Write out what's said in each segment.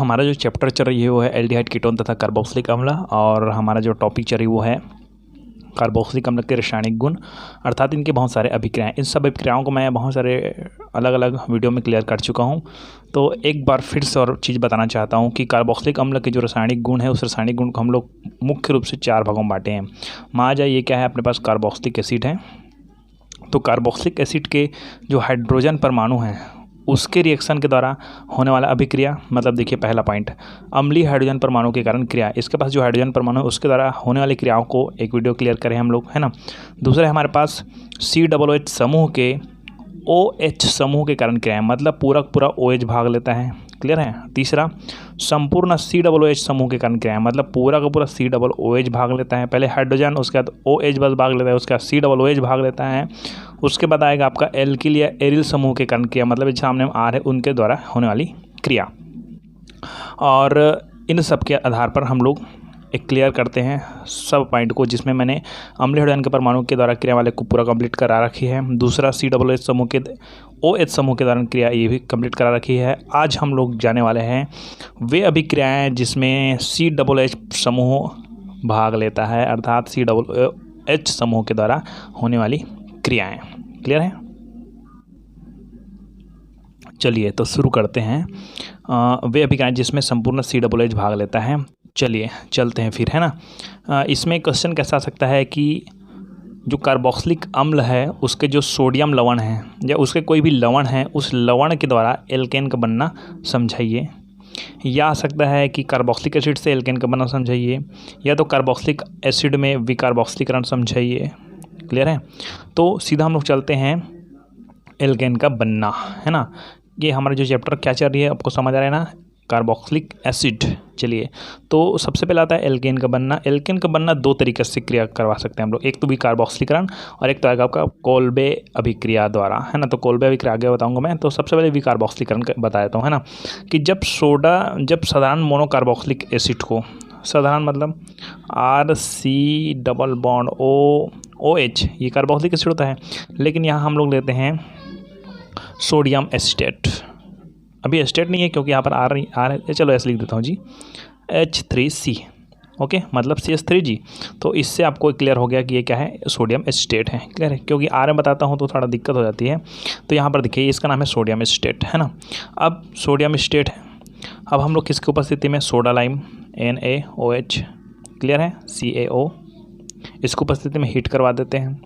हमारा जो चैप्टर चल रही है वो है एल्डिहाइड कीटोन तथा कार्बोक्सिलिक अम्ल, और हमारा जो टॉपिक चल रही वो है कार्बोक्सिलिक अम्ल के रासायनिक गुण, अर्थात इनके बहुत सारे अभिक्रियाएं। इन सब अभिक्रियाओं को मैं बहुत सारे अलग अलग वीडियो में क्लियर कर चुका हूं, तो एक बार फिर से और चीज़ बताना चाहता हूं कि कार्बोक्सिलिक अम्ल के जो रासायनिक गुण है उस रासायनिक गुण को हम लोग मुख्य रूप से 4 भागों में बांटे हैं। मान जाए ये क्या है, अपने पास कार्बोक्सिलिक एसिड है, तो कार्बोक्सिलिक एसिड के जो हाइड्रोजन परमाणु हैं उसके रिएक्शन के द्वारा होने वाला अभिक्रिया, मतलब देखिए पहला पॉइंट अम्लीय हाइड्रोजन परमाणु के कारण क्रिया, इसके पास जो हाइड्रोजन परमाणु है उसके द्वारा होने वाली क्रियाओं को एक वीडियो क्लियर करें हम लोग, है ना। दूसरा है हमारे पास COOH समूह के OH समूह के कारण क्रिया है, मतलब पूरा OH भाग लेता है, क्लियर है। तीसरा संपूर्ण COOH समूह के कारण क्रिया है, मतलब पूरा का पूरा COOH भाग लेता है, पहले हाइड्रोजन उसके बाद OH बस भाग लेता है, उसके बाद COOH भाग लेता है, उसके बाद आएगा आपका एल्किल या एरिल समूह के कारण क्रिया, मतलब सामने में R है उनके द्वारा होने वाली क्रिया। और इन सब के आधार पर हम लोग एक क्लियर करते हैं सब पॉइंट को, जिसमें मैंने अम्लीय हाइड्रोजन के परमाणु के द्वारा क्रिया वाले को पूरा कंप्लीट करा रखी है। दूसरा COOH समूह के OH समूह के द्वारा क्रिया ये भी कंप्लीट करा रखी है। आज हम लोग जाने वाले हैं वे अभिक्रियाएं जिसमें COOH समूह भाग लेता है, अर्थात COOH समूह के द्वारा होने वाली क्रियाएं। क्लियर है, चलिए तो शुरू करते हैं वे अभिक्रियाएं जिसमें संपूर्ण COOH भाग लेता है। चलिए चलते हैं फिर, है ना। इसमें क्वेश्चन कैसा आ सकता है कि जो कार्बोक्सिलिक अम्ल है उसके जो सोडियम लवण है या उसके कोई भी लवण है उस लवण के द्वारा एल्केन का बनना समझाइए, या आ सकता है कि कार्बोक्सिलिक एसिड से एल्केन का बनना समझाइए, या तो कार्बोक्सिलिक एसिड में विकार्बोक्सिलीकरण समझाइए। क्लियर है, तो सीधा हम लोग चलते हैं एल्केन का बनना, है ना। ये हमारा जो चैप्टर क्या चल रही है आपको समझ आ रहा है ना, कार्बोक्सिलिक एसिड। चलिए तो सबसे पहले आता है एल्केन का बनना। एल्केन का बनना 2 तरीके से क्रिया करवा सकते हैं हम लोग, एक तो विकार्बोक्सिलीकरण और एक तो आएगा आपका कोल्बे अभिक्रिया द्वारा, है ना। तो कोल्बे अभिक्रिया आगे बताऊंगा मैं, तो सबसे पहले विकार्बोक्सिलीकरण बता देता हूँ, है ना। कि जब साधारण मोनोकार्बोक्सिलिक एसिड को, साधारण मतलब RC डबल बॉन्ड OH, ये कार्बोक्सिलिक एसिड होता है, लेकिन यहाँ हम लोग लेते हैं सोडियम एसिटेट। अभी एस्टेट नहीं है क्योंकि यहाँ पर R है, चलो ऐसे लिख देता हूँ जी, H3C, ओके, मतलब CH3G। तो इससे आपको क्लियर हो गया कि ये क्या है, सोडियम एसिटेट है। क्लियर है, क्योंकि R में बताता हूँ तो थोड़ा दिक्कत हो जाती है, तो यहाँ पर देखिए इसका नाम है सोडियम एसिटेट, है ना। अब सोडियम एसिटेट है, अब हम लोग किसकी उपस्थिति में सोडा लाइम NaOH, क्लियर है, CaO, इसको उपस्थिति में हीट करवा देते हैं।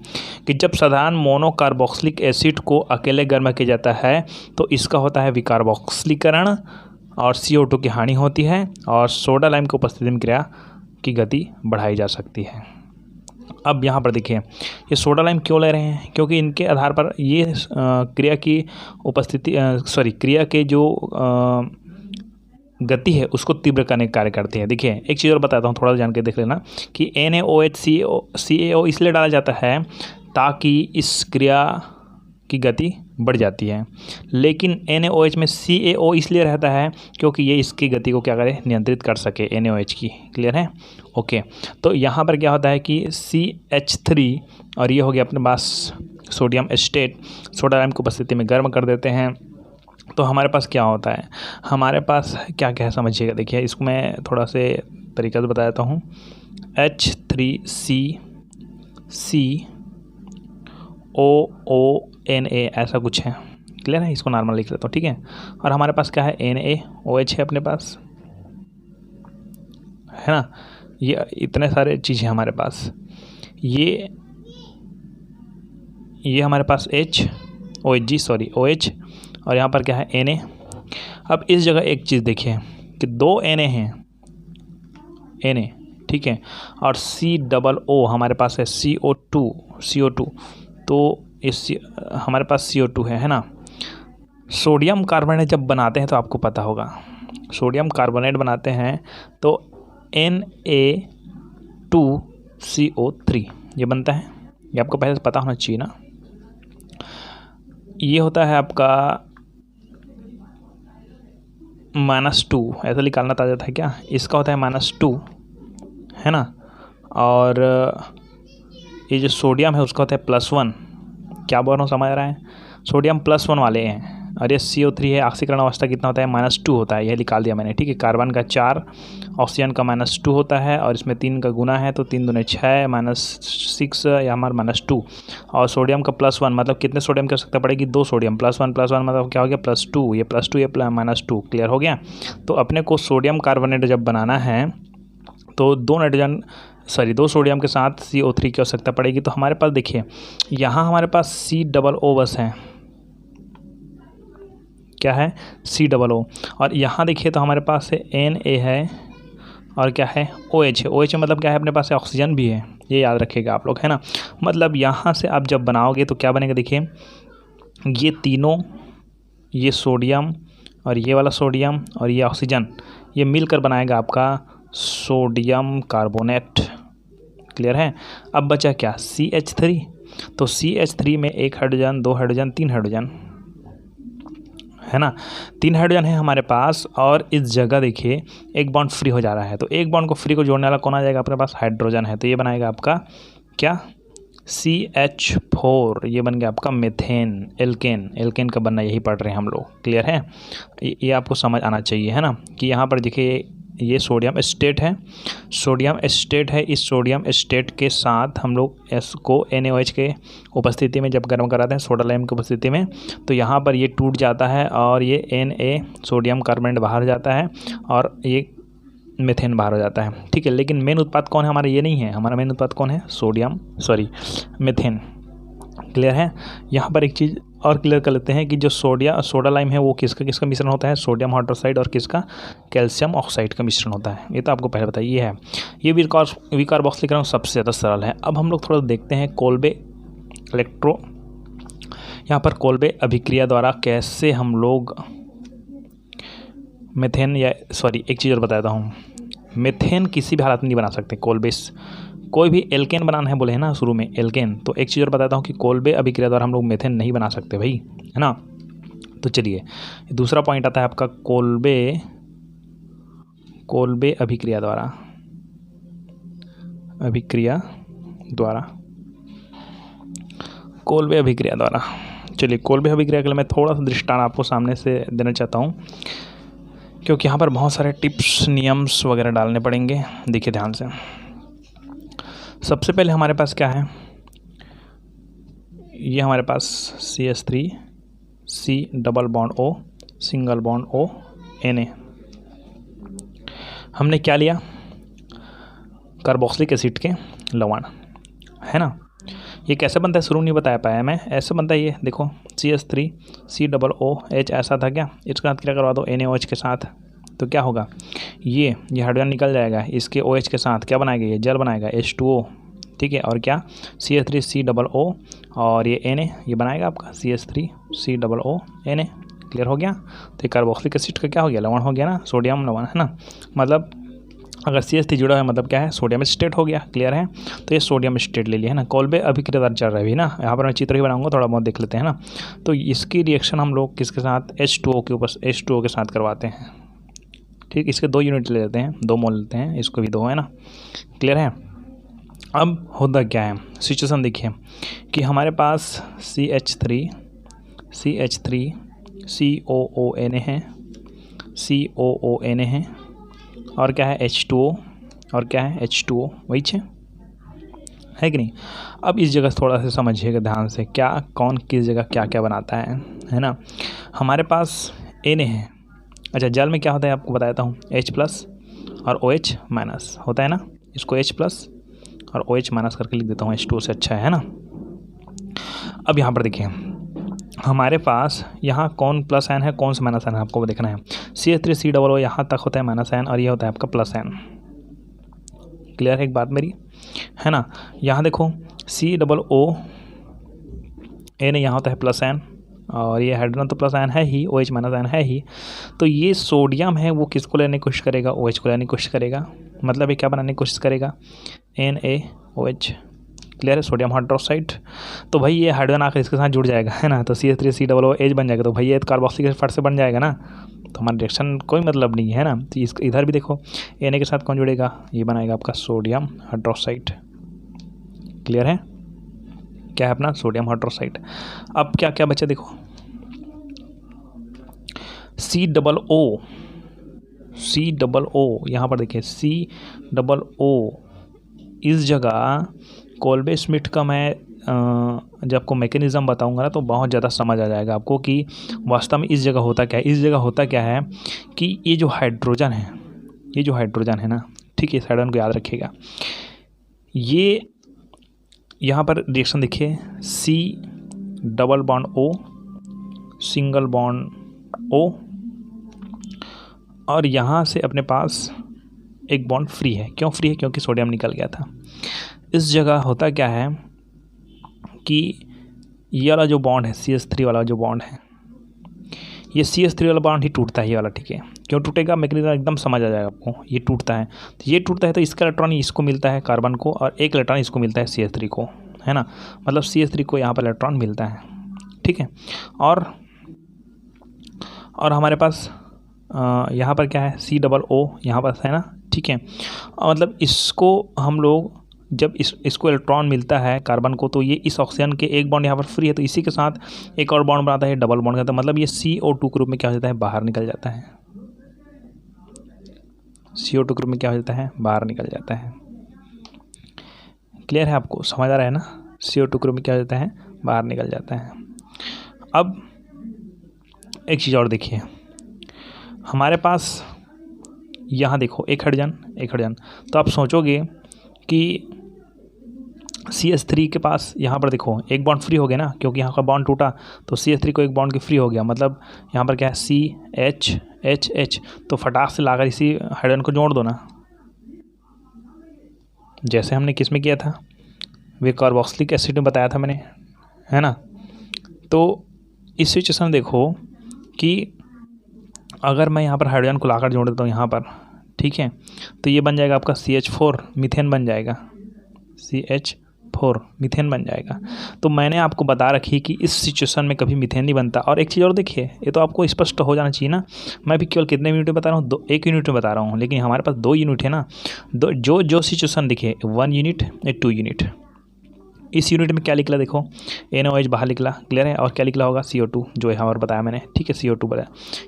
कि जब साधारण मोनोकार्बोक्सिलिक एसिड को अकेले गर्म किया जाता है तो इसका होता है विकार्बोक्सिलीकरण और CO2 की हानि होती है, और सोडा लाइम की उपस्थिति में क्रिया की गति बढ़ाई जा सकती है। अब यहाँ पर देखिए ये सोडा लाइम क्यों ले रहे हैं, क्योंकि इनके आधार पर ये क्रिया की उपस्थिति क्रिया के जो गति है उसको तीव्र करने का कार्य करती है। देखिए एक चीज़ और बताता हूँ, थोड़ा सा जान के देख लेना कि NaOH CaO इसलिए डाला जाता है ताकि इस क्रिया की गति बढ़ जाती है, लेकिन NaOH में CaO इसलिए रहता है क्योंकि ये इसकी गति को क्या करे, नियंत्रित कर सके NaOH की। क्लियर है, ओके। तो यहाँ पर क्या होता है कि CH3 और ये हो गया अपने पास सोडियम एसिटेट, सोडा लाइम की उपस्थिति में गर्म कर देते हैं, तो हमारे पास क्या होता है, हमारे पास क्या क्या है समझिएगा। देखिए इसको मैं थोड़ा से तरीक़ा से बता देता हूँ, H3COONA ऐसा कुछ है। क्लियर है, इसको नॉर्मल लिख लेता हूँ, ठीक है। और हमारे पास क्या है, NaOH है अपने पास, है ना। ये इतने सारे चीज़ें हमारे पास, ये हमारे पास OH, और यहाँ पर क्या है Na। अब इस जगह एक चीज़ देखिए कि 2 Na हैं, Na, ठीक है, और COO हमारे पास है CO2, तो इस हमारे पास CO2 है ना। सोडियम कार्बोनेट जब बनाते हैं तो आपको पता होगा, सोडियम कार्बोनेट बनाते हैं तो Na2CO3 ये बनता है, ये आपको पहले से पता होना चाहिए ना। ये होता है आपका -2, ऐसा निकालना था जाता है क्या, इसका होता है -2, है ना। और ये जो सोडियम है उसका होता है +1। क्या बोल रहा हूँ, समझ रहा है, सोडियम +1 वाले हैं, और ये CO3 है, ऑक्सीकरण अवस्था कितना होता है, -2 होता है, यह निकाल दिया मैंने, ठीक है। कार्बन का 4, ऑक्सीजन का -2 होता है, और इसमें 3 का गुना है तो 3 दूने 6, -6 या हमारा -2, और सोडियम का +1, मतलब कितने सोडियम की आवश्यकता पड़ेगी, 2 सोडियम, +1 मतलब क्या हो गया, +2, ये +2 ये -2, क्लियर हो गया। तो अपने को सोडियम कार्बोनेट जब बनाना है तो 2 सोडियम के साथ CO3 की आवश्यकता पड़ेगी। तो हमारे पास देखिए यहाँ हमारे पास COO बस है, क्या है, COO, और यहाँ देखिए तो हमारे पास है Na है, और क्या है, OH है। OH मतलब क्या है, अपने पास ऑक्सीजन भी है, ये याद रखिएगा आप लोग, है ना। मतलब यहाँ से आप जब बनाओगे तो क्या बनेगा, देखिए ये तीनों, ये सोडियम और ये वाला सोडियम और ये ऑक्सीजन, ये मिलकर बनाएगा आपका सोडियम कार्बोनेट, क्लियर है। अब बचा क्या, CH3, तो CH3 में 1 हाइड्रोजन, 2 हाइड्रोजन, 3 हाइड्रोजन, है ना, 3 हाइड्रोजन है हमारे पास, और इस जगह देखिए एक बॉन्ड फ्री हो जा रहा है, तो एक बॉन्ड को फ्री को जोड़ने वाला कौन आ जाएगा, अपने पास हाइड्रोजन है, तो ये बनाएगा आपका क्या, CH4, ये बन गया आपका मीथेन, एल्केन का बनना, यही पढ़ रहे हैं हम लोग, क्लियर है। ये आपको समझ आना चाहिए, है ना, कि यहाँ पर देखिए ये सोडियम स्टेट है, इस सोडियम स्टेट के साथ हम लोग S को NaOH के उपस्थिति में जब गर्म कराते हैं, सोडा लाइम की उपस्थिति में, तो यहाँ पर ये टूट जाता है और ये Na सोडियम कार्बोनेट बाहर जाता है और ये मीथेन बाहर हो जाता है, ठीक है। लेकिन मेन उत्पाद कौन है हमारा, ये नहीं है, हमारा मेन उत्पाद कौन है, मीथेन, क्लियर है। यहाँ पर एक चीज़ और क्लियर कर लेते हैं कि जो सोडा लाइम है वो किसका मिश्रण होता है, सोडियम हाइड्रोक्साइड और किसका, कैल्शियम ऑक्साइड का मिश्रण होता है, ये तो आपको पहले बताइए। ये है, ये वी कार्बोक्सिलिक सबसे ज़्यादा सरल है। अब हम लोग थोड़ा देखते हैं कोल्बे यहाँ पर कोल्बे अभिक्रिया द्वारा कैसे हम लोग मीथेन एक चीज़ और बताता हूँ, मीथेन किसी भी हालत में नहीं बना सकते, कोई भी एल्केन बनाना है बोले है ना शुरू में एल्केन, तो एक चीज़ और बताता हूँ कि कोल्बे अभिक्रिया द्वारा हम लोग मीथेन नहीं बना सकते भाई, है ना। तो चलिए दूसरा पॉइंट आता है आपका कोल्बे अभिक्रिया द्वारा चलिए कोल्बे अभिक्रिया के लिए मैं थोड़ा सा दृष्टांत आपको सामने से देना चाहता हूँ, क्योंकि यहाँ पर बहुत सारे टिप्स नियम्स वगैरह डालने पड़ेंगे। देखिए ध्यान से, सबसे पहले हमारे पास क्या है, ये हमारे पास CH3 C double bond O single bond O Na, हमने क्या लिया, कार्बोक्सिलिक एसिड के लवण, है ना। ये कैसे बनता है शुरू नहीं बता पाया मैं, ऐसे बनता है, ये देखो CH3 C डबल OH ऐसा था क्या, इसके साथ क्या करवा दो NaOH के साथ, तो क्या होगा, ये हाइड्रोजन निकल जाएगा, इसके OH के साथ क्या बनाएगा, ये जल बनाएगा H2O, ठीक है। और क्या CH3 C डबल O और ये Na, ये बनाएगा आपका CH3 C double O Na, clear हो गया। तो ये कार्बोक्सिलिक एसिड का क्या हो गया, लवण हो गया ना, सोडियम लवण, है ना। मतलब अगर CH3 जुड़ा है मतलब क्या है, सोडियम स्टेट हो गया, क्लियर है। तो ये सोडियम स्टेट ले लिया, है ना। कोल्बे अभिक्रिया द्वारा चल रहा है ना, यहाँ पर मैं चित्र ही बनाऊंगा, थोड़ा बहुत देख लेते हैं ना। तो इसकी रिएक्शन हम लोग किसके साथ, H2O के साथ करवाते हैं, ठीक। इसके 2 यूनिट ले लेते हैं, 2 मोल लेते हैं, इसको भी 2, है ना, क्लियर है। अब होता क्या है, सिचुएशन देखिए कि हमारे पास CH3 COONA है, और क्या है H2O, और क्या है H2O, वही है कि नहीं। अब इस जगह थोड़ा सा समझिएगा ध्यान से, क्या कौन किस जगह क्या क्या बनाता है ना। हमारे पास Na है, अच्छा जल में क्या होता है आपको बताता हूँ, H+ और OH- होता है ना, इसको H+ और OH- करके लिख देता हूँ, H2O से अच्छा है ना। अब यहाँ पर देखिए हमारे पास यहाँ कौन प्लस आयन है, कौन सा माइनस आयन है, आपको देखना है। CH3 C डबल O यहाँ तक होता है माइनस आयन, और ये होता है आपका प्लस आयन, क्लियर है एक बात मेरी, है ना। यहाँ देखो C डबल O Na यहाँ होता है प्लस आयन, और ये हाइड्रोजन तो प्लस आयन है ही, OH- आयन है ही। तो ये सोडियम है वो किसको लेने की कोशिश करेगा, OH को लेने की कोशिश करेगा, मतलब ये क्या बनाने की कोशिश करेगा, NaOH, क्लियर है, सोडियम हाइड्रोक्साइड। तो भाई ये हाइड्रोजन आकर इसके साथ जुड़ जाएगा, है ना, तो CH3 C डबल OH बन जाएगा, तो भाई ये कार्बोक्सिलिक एसिड फट से बन जाएगा ना, तो हमारा रिएक्शन कोई मतलब नहीं है ना। तो इधर भी देखो Na के साथ कौन जुड़ेगा, ये बनाएगा आपका सोडियम हाइड्रोक्साइड, क्लियर है, क्या है अपना सोडियम हाइड्रोक्साइड। अब क्या क्या बचा देखो, COO यहाँ पर देखिए COO इस जगह कोल्बे श्मिट का मैं जब आपको मैकेनिज़्म बताऊंगा ना तो बहुत ज़्यादा समझ आ जाएगा आपको कि वास्तव में इस जगह होता क्या है। इस जगह होता क्या है कि ये जो हाइड्रोजन है ना, ठीक है, इस हाइड्रोजन को याद रखिएगा। ये यहाँ पर रिएक्शन देखिए, C double bond O single bond O और यहाँ से अपने पास एक बॉन्ड फ्री है। क्यों फ्री है? क्योंकि सोडियम निकल गया था। इस जगह होता क्या है कि ये वाला जो बॉन्ड है CH3 वाला जो बॉन्ड है, ये CH3 वाला बॉन्ड ही टूटता है, ये वाला, ठीक है। क्यों टूटेगा? मैकेनिज्म एकदम समझ आ जाएगा आपको। ये टूटता है तो इसका इलेक्ट्रॉन इसको मिलता है कार्बन को और एक इलेक्ट्रॉन इसको मिलता है CH3 को, है ना। मतलब CH3 को यहाँ पर इलेक्ट्रॉन मिलता है, ठीक है। और हमारे पास यहाँ पर क्या है, COO यहाँ पर है ना, ठीक है। मतलब इसको हम लोग जब इसको इलेक्ट्रॉन मिलता है कार्बन को तो ये इस ऑक्सीजन के एक बॉन्ड यहाँ पर फ्री है तो इसी के साथ एक और बॉन्ड बनाता है, डबल बॉन्ड करता है। मतलब ये CO2 के रूप में क्या हो जाता है, बाहर निकल जाता है। CO2 के रूप में क्या हो जाता है, बाहर निकल जाता है। क्लियर है आपको? समझ आ रहा है ना? CO2 के रूप में क्या हो जाता है, बाहर निकल जाता है। अब एक चीज़ और देखिए, हमारे पास यहाँ देखो एक हाइड्रोजन, तो आप सोचोगे कि CH3 के पास यहाँ पर देखो एक बॉन्ड फ्री हो गया ना, क्योंकि यहाँ का बॉन्ड टूटा तो CH3 को एक बॉन्ड की फ्री हो गया। मतलब यहाँ पर क्या है, CH तो फटाक से लाकर इसी हाइड्रोजन को जोड़ दो ना, जैसे हमने किस में किया था, वे कार्बोक्सिलिक एसिड में बताया था मैंने, है ना। तो इस सिचुएशन में देखो कि अगर मैं यहाँ पर हाइड्रोजन को लाकर जोड़ देता हूँ यहाँ पर, ठीक है, तो ये बन जाएगा आपका CH4 मीथेन बन जाएगा, CH4 मीथेन बन जाएगा। तो मैंने आपको बता रखी कि इस सिचुएशन में कभी मीथेन नहीं बनता। और एक चीज़ और देखिए, ये तो आपको स्पष्ट हो जाना चाहिए ना, मैं भी केवल कितने यूनिट में बता रहा हूँ, 1 यूनिट में बता रहा हूँ, लेकिन हमारे पास 2 यूनिट है ना। जो सिचुएशन देखिए, 1 यूनिट 2 यूनिट। इस यूनिट में क्या निकला देखो, NOH बाहर निकला, क्लियर है। और क्या निकला होगा, CO2 जो यहाँ पर बताया मैंने, ठीक है, CO2 बताया।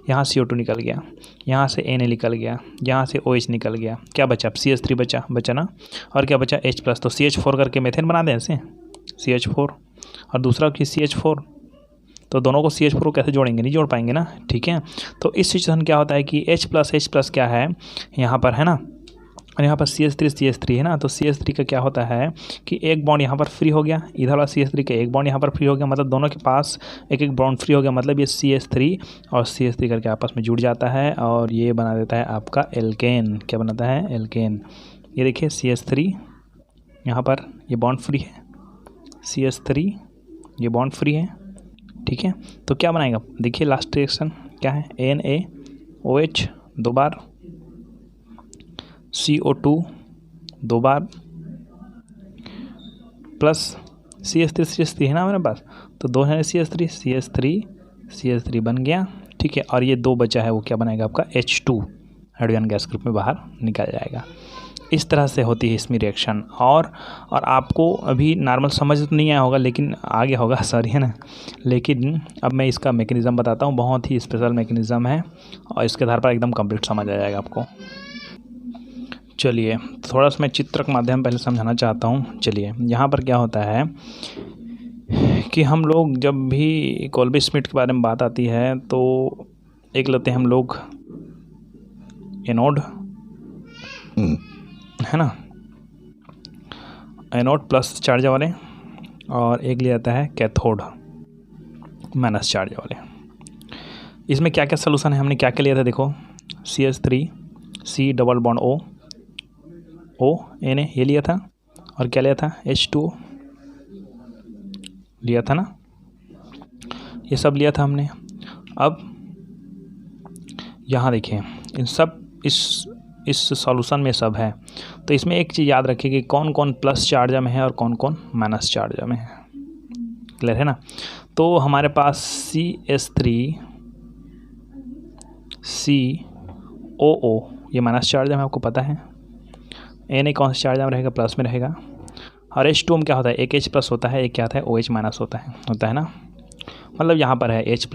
यहाँ CO2 निकल गया, यहाँ से Na निकल गया, यहाँ से OH निकल गया, क्या बचा, CH3 बचा ना, और क्या बचा H+। तो CH4 करके मेथेन बना दें ऐसे, CH4 और दूसरा कि CH4, तो दोनों को CH4 को कैसे जोड़ेंगे, नहीं जोड़ पाएंगे ना, ठीक है। तो इस सिचुएशन क्या होता है कि H+ क्या है यहाँ पर, है ना, और यहाँ पर CH3 है ना। तो CH3 का क्या होता है कि एक बॉन्ड यहाँ पर फ्री हो गया, इधर वाला CH3 का एक बॉन्ड यहाँ पर फ्री हो गया, मतलब दोनों के पास एक एक बॉन्ड फ्री हो गया। मतलब ये CH3 और CH3 करके आपस में जुड़ जाता है और ये बना देता है आपका एल्केन। क्या बनाता है, एल्केन। ये देखिए CH3 यहाँ पर ये बॉन्ड फ्री है, CH3 ये बॉन्ड फ्री है, ठीक है। तो क्या बनाएगा, देखिए लास्ट रिएक्शन क्या है, NaOH 2 बार, CO2 2 बार प्लस CH3 है ना हमारे पास, तो 2 है CH3 बन गया, ठीक है। और ये 2 बचा है, वो क्या बनाएगा आपका H2 हाइड्रोजन गैस ग्रुप में बाहर निकल जाएगा। इस तरह से होती है इसमें रिएक्शन। और आपको अभी नॉर्मल समझ तो नहीं आया होगा, लेकिन आ गया होगा, सॉरी, है ना। लेकिन अब मैं इसका मैकेनिज़्म बताता हूँ, बहुत ही स्पेशल मैकेनिज़्म है और इसके आधार पर एकदम कंप्लीट समझ आ जाएगा आपको। चलिए थोड़ा सा मैं चित्र के माध्यम पहले समझाना चाहता हूँ। चलिए यहाँ पर क्या होता है कि हम लोग जब भी कोल्बे श्मिट के बारे में बात आती है तो एक लेते हैं हम लोग एनोड, है ना, एनोड प्लस चार्ज वाले, और एक लिया जाता है कैथोड माइनस चार्ज वाले। इसमें क्या क्या सोल्यूशन है, हमने क्या क्या लिया था देखो, CH3 C double bond O Na ये लिया था, और क्या लिया था, H2 लिया था ना, ये सब लिया था हमने। अब यहाँ देखिए इन सब इस सॉल्यूशन में सब है, तो इसमें एक चीज़ याद रखिए कि कौन कौन प्लस चार्ज में है और कौन कौन माइनस चार्ज में है, क्लियर है ना। तो हमारे पास CH3 COO ये माइनस चार्ज में, आपको पता है। Na कौन सा चार्ज में रहेगा, प्लस में रहेगा। और H2 में क्या होता है, एक H+ होता है, एक क्या होता है OH- होता है ना। मतलब यहाँ पर है H+,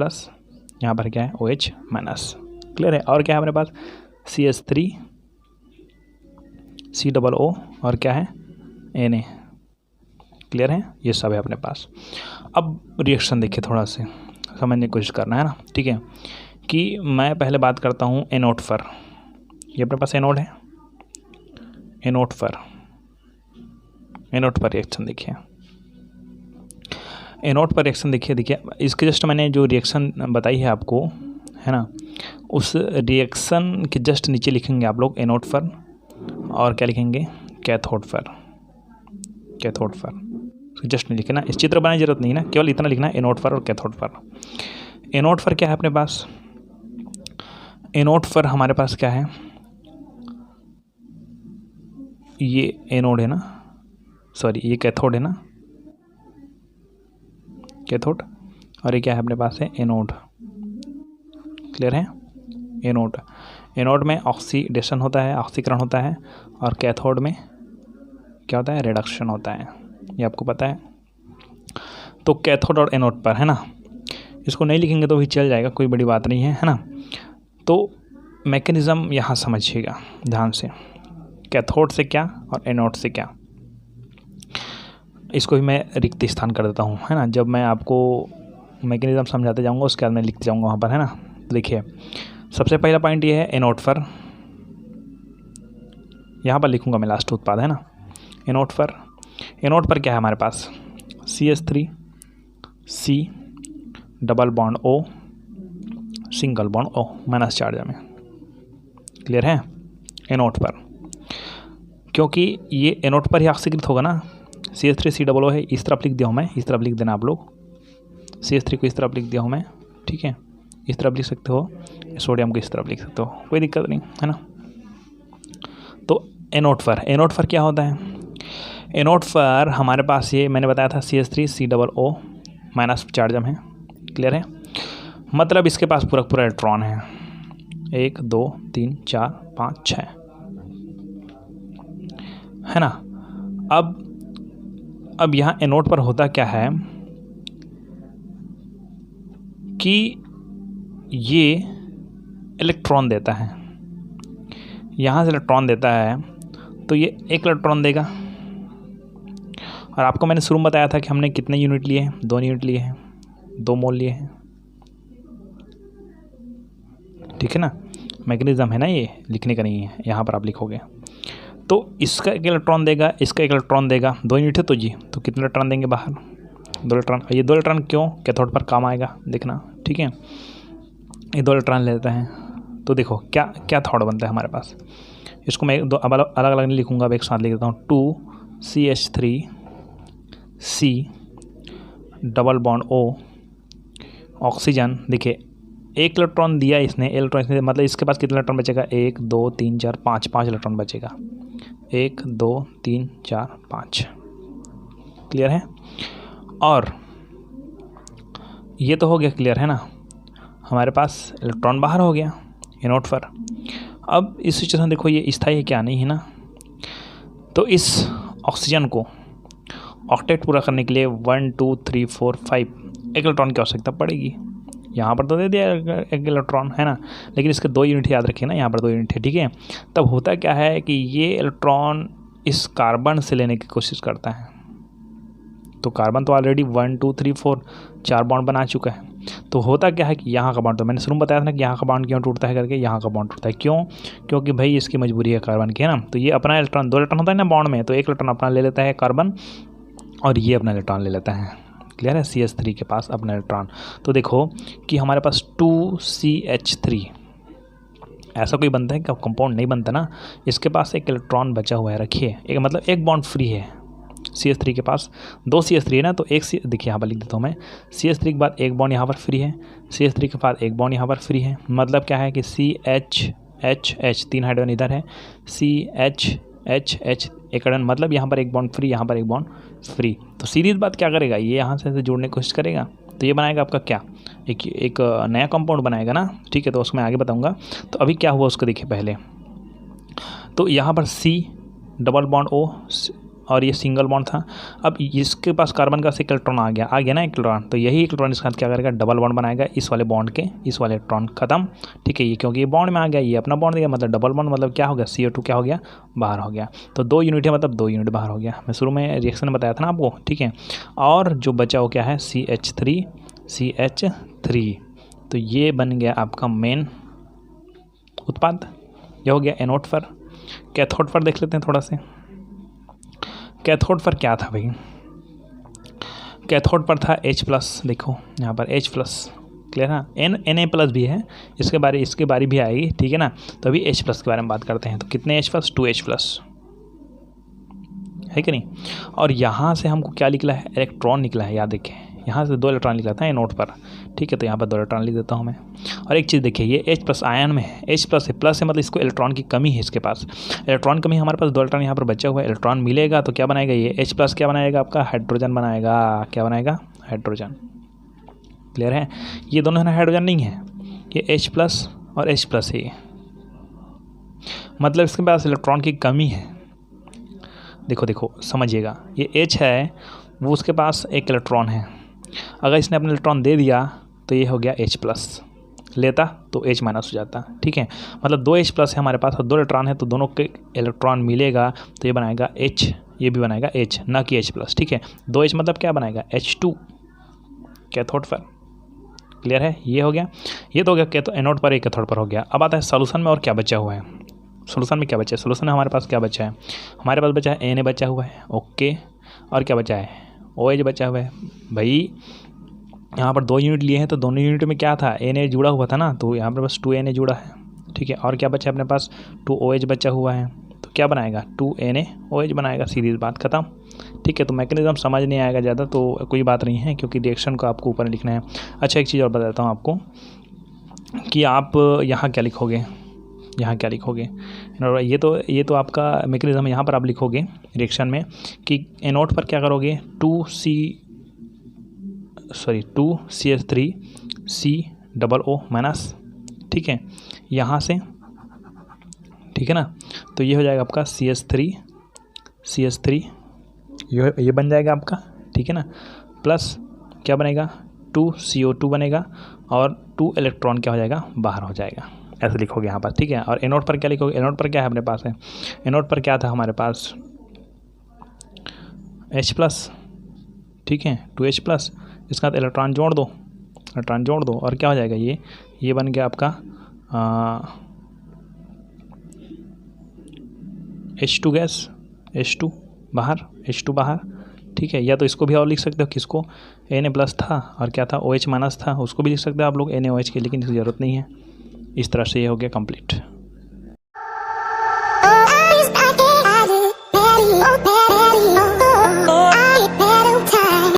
यहाँ पर क्या है OH माइनस। क्लियर है। और क्या है हमारे पास CH3 COO और क्या है Na। क्लियर है। ये सब है अपने पास। अब रिएक्शन देखिए, थोड़ा से समझने की कोशिश करना है ना, ठीक है। कि मैं पहले बात करता हूँ एनोड पर। ये अपने पास एनोड है, एनोड पर रिएक्शन देखिए, एनोड पर रिएक्शन देखिए इसके जस्ट मैंने जो रिएक्शन बताई है आपको, है ना, उस रिएक्शन के जस्ट नीचे लिखेंगे आप लोग एनोड पर, और क्या लिखेंगे कैथोड पर, जस्ट नहीं लिखना, इस चित्र बनाने की जरूरत नहीं है ना, केवल इतना लिखना है एनोड पर और कैथोड पर। एनोड पर क्या है अपने पास, एनोड पर हमारे पास क्या है, ये एनोड है ना, सॉरी ये कैथोड है ना, कैथोड, और ये क्या है अपने पास है एनोड। क्लियर है। एनोड में ऑक्सीडेशन होता है, ऑक्सीकरण होता है, और कैथोड में क्या होता है रिडक्शन होता है, ये आपको पता है। तो कैथोड और एनोड पर, है ना, इसको नहीं लिखेंगे तो भी चल जाएगा, कोई बड़ी बात नहीं है ना। तो मैकेनिज़्म यहाँ समझिएगा ध्यान से, कैथोड से क्या और एनोड से क्या। इसको भी मैं रिक्त स्थान कर देता हूँ, है ना, जब मैं आपको मैकेनिज़्म समझाते जाऊँगा उसके बाद मैं लिखते जाऊँगा वहाँ पर, है ना। देखिए सबसे पहला पॉइंट ये है एनोड पर, यहाँ पर लिखूँगा मैं लास्ट उत्पाद, है ना। एनोड पर क्या है हमारे पास CH3 C double bond O single bond O minus charge में। क्लियर है। एनोड पर, क्योंकि ये एनोड पर ही ऑक्सीकृत होगा ना, CH3 COO है, इस तरफ लिख दिया हूँ मैं, इस तरफ लिख देना आप लोग, CH3 को इस तरफ लिख दिया हूँ मैं, ठीक है, इस तरफ लिख सकते हो, सोडियम को इस तरफ लिख सकते हो, कोई दिक्कत नहीं, है ना। तो एनोड पर क्या होता है, एनोड पर हमारे पास ये मैंने बताया था CH3 COO माइनस चार्ज में। क्लियर है। मतलब इसके पास पूरा इलेक्ट्रॉन है, 1 2 3 4 5 6, है ना। अब यहाँ एनोड पर होता क्या है कि ये इलेक्ट्रॉन देता है, यहाँ से इलेक्ट्रॉन देता है, तो ये 1 इलेक्ट्रॉन देगा। और आपको मैंने शुरू में बताया था कि हमने कितने यूनिट लिए हैं, 2 यूनिट लिए हैं, 2 मोल लिए हैं, ठीक है ना। मैकेनिज्म है ना, ये लिखने का नहीं है, यहाँ पर आप लिखोगे। तो इसका 1 इलेक्ट्रॉन देगा, इसका 1 इलेक्ट्रॉन देगा, 2 यूनिट है तो जी, तो कितने इलेक्ट्रॉन देंगे बाहर, 2 इलेक्ट्रॉन। ये 2 इलेक्ट्रॉन क्यों, कैथोड पर काम आएगा, देखना, ठीक है। ये 2 इलेक्ट्रॉन लेते हैं, तो देखो क्या थॉट बनता है हमारे पास। इसको मैं अलग अलग नहीं लिखूँगा, अब एक साथ लिख देता हूँ, 2CH3 C double bond O oxygen. देखिए 1 इलेक्ट्रॉन दिया इसने, इलेक्ट्रॉन, मतलब इसके पास कितने इलेक्ट्रॉन बचेगा, 1 2 3 4 5 इलेक्ट्रॉन बचेगा, 1 2 3 4 5। क्लियर है। और ये तो हो गया, क्लियर है ना, हमारे पास इलेक्ट्रॉन बाहर हो गया एनोड पर। अब इस सिचुएशन देखो, ये स्थायी है क्या, नहीं है ना। तो इस ऑक्सीजन को ऑक्टेट पूरा करने के लिए 1 2 3 4 5 1 इलेक्ट्रॉन की आवश्यकता पड़ेगी। यहाँ पर तो दे दिया 1 इलेक्ट्रॉन, है ना, लेकिन इसके 2 यूनिट याद रखिए ना, यहाँ पर 2 यूनिट है, ठीक है। तब होता क्या है कि ये इलेक्ट्रॉन इस कार्बन से लेने की कोशिश करता है, तो कार्बन तो ऑलरेडी 1 2 3 4 4 बॉन्ड बना चुका है। तो होता क्या है कि यहाँ का बॉन्ड, तो मैंने शुरू में बताया था ना कि यहाँ का बॉन्ड क्यों टूटता है करके, यहाँ का बॉन्ड टूटता है क्यों, क्योंकि भाई इसकी मजबूरी है कार्बन की, है ना। तो ये अपना इलेक्ट्रॉन, 2 इलेक्ट्रॉन होता है ना बॉन्ड में, तो 1 इलेक्ट्रॉन अपना ले लेता है कार्बन, और ये अपना इलेक्ट्रॉन ले लेता है। क्लियर है। CH3 के पास अपना इलेक्ट्रॉन। तो देखो कि हमारे पास 2CH3 ऐसा कोई बनता है कि कंपाउंड नहीं बनता ना, इसके पास 1 इलेक्ट्रॉन बचा हुआ है, रखिए, एक मतलब 1 बॉन्ड फ्री है। CH3 के पास 2 CH3 है ना, तो एक देखिए यहाँ पर लिख देता हूँ मैं, CH3 के बाद 1 बॉन्ड यहाँ पर फ्री है, CH3 के बाद 1 बॉन्ड यहाँ पर फ्री है। मतलब क्या है कि CH 3 हाइड्रोजन इधर है, CH 1 हाइड्रोजन, मतलब यहाँ पर 1 बॉन्ड फ्री, यहाँ पर 1 बॉन्ड फ्री। तो सीरीज बात क्या करेगा, ये यहाँ से जोड़ने की कोशिश करेगा, तो ये बनाएगा आपका क्या, एक नया कंपाउंड बनाएगा ना, ठीक है। तो उसको मैं आगे बताऊँगा। तो अभी क्या हुआ उसको देखिए पहले, तो यहाँ पर C डबल बॉन्ड O और ये सिंगल बॉन्ड था। अब इसके पास कार्बन का एक इलेक्ट्रॉन आ गया ना इलेक्ट्रॉन, तो यही इलेक्ट्रॉन इसके साथ क्या करेगा, डबल बॉन्ड बनाएगा इस वाले बॉन्ड के, इस वाले इलेक्ट्रॉन खत्म, ठीक है। ये क्योंकि ये बॉन्ड में आ गया, ये अपना बॉन्ड दिया, मतलब डबल बॉन्ड, मतलब क्या हो गया, CO2 क्या हो गया, बाहर हो गया। तो 2 यूनिट है, मतलब 2 यूनिट बाहर हो गया। मैं शुरू में रिएक्शन बताया था ना आपको, ठीक है। और जो बचा वो क्या है, CH3, तो ये बन गया आपका मेन उत्पाद। ये हो गया एनोड पर। कैथोड पर देख लेते हैं थोड़ा से। कैथोड पर क्या था भाई, कैथोड पर था H+, देखो यहाँ पर H+, क्लियर है। Na+ भी है, इसके बारी भी आएगी, ठीक है ना। तो अभी H+ के बारे में बात करते हैं। तो कितने H+, 2H+, है कि नहीं। और यहाँ से हमको क्या निकला है, इलेक्ट्रॉन निकला है, याद देखें, यहाँ से 2 इलेक्ट्रॉन निकला था एनोड पर, ठीक है। तो यहाँ पर 2 इलेक्ट्रॉन लिख देता हूँ मैं। और एक चीज़ देखिए, ये H+ आयन में है, H+ है, प्लस है, मतलब इसको इलेक्ट्रॉन की कमी है, इसके पास इलेक्ट्रॉन कमी, हमारे पास 2 इलेक्ट्रॉन यहाँ पर बचा हुआ है। इलेक्ट्रॉन मिलेगा तो क्या बनाएगा, ये H+ क्या बनाएगा आपका, हाइड्रोजन बनाएगा। क्या बनाएगा, हाइड्रोजन, क्लियर है। ये दोनों है ना हाइड्रोजन नहीं है, ये H+ और H+ है, मतलब इसके पास इलेक्ट्रॉन की कमी है। देखो समझिएगा, ये H है, वो उसके पास एक इलेक्ट्रॉन है, अगर इसने अपना इलेक्ट्रॉन दे दिया तो ये हो गया H+, लेता तो H- हो जाता, ठीक है। मतलब 2 H+ है हमारे पास और 2 इलेक्ट्रॉन है, तो दोनों के इलेक्ट्रॉन मिलेगा तो ये बनाएगा H, ये भी बनाएगा H, ना कि H+, ठीक है। 2 H मतलब क्या बनाएगा, H2 कैथोड पर, क्लियर है। ये हो गया, ये तो हो गया एनोड पर, एक कैथोड पर हो गया। अब आता है सॉल्यूशन में और क्या बचा हुआ है, सॉल्यूशन में क्या बचा है, सॉल्यूशन में हमारे पास क्या बचा है, हमारे पास बचा है Na बचा हुआ है, ओके। और क्या बचा है, OH बचा हुआ है। भाई यहाँ पर 2 यूनिट लिए हैं, तो दोनों यूनिट में क्या था, Na जुड़ा हुआ था ना, तो यहाँ पर बस 2 Na जुड़ा है, ठीक है। और क्या बचा है अपने पास, 2 OH बचा हुआ है, तो क्या बनाएगा, 2 NaOH बनाएगा, सीधी बात खत्म, ठीक है। तो मैकेनिज्म समझ नहीं आएगा ज़्यादा, तो कोई बात नहीं है, क्योंकि रिएक्शन को आपको ऊपर लिखना है। अच्छा, एक चीज़ और बताता हूँ आपको कि आप यहाँ क्या लिखोगे, यहाँ क्या लिखोगे, ये तो आपका मैकेनिज्म है। यहाँ पर आप लिखोगे रिएक्शन में कि एनोड पर क्या करोगे, 2CH3COO-, ठीक है, यहाँ से, ठीक है ना। तो ये हो जाएगा आपका CH3 ये बन जाएगा आपका, ठीक है ना। प्लस क्या बनेगा, 2CO2 बनेगा, और 2 इलेक्ट्रॉन क्या हो जाएगा, बाहर हो जाएगा, ऐसे लिखोगे यहाँ पर, ठीक है। और एनोड पर क्या लिखोगे, एनोड पर क्या है अपने पास है, एनोड पर क्या था हमारे पास, H+, ठीक है, 2H+, इसका इलेक्ट्रॉन जोड़ दो, और क्या हो जाएगा, ये बन गया आपका H2 गैस, H2 बाहर, ठीक है। या तो इसको भी और लिख सकते हो, किसको, Na+ था और क्या था, OH- था, उसको भी लिख सकते हो आप लोग NaOH के, लेकिन इसकी ज़रूरत नहीं है। इस तरह से ये हो गया कंप्लीट।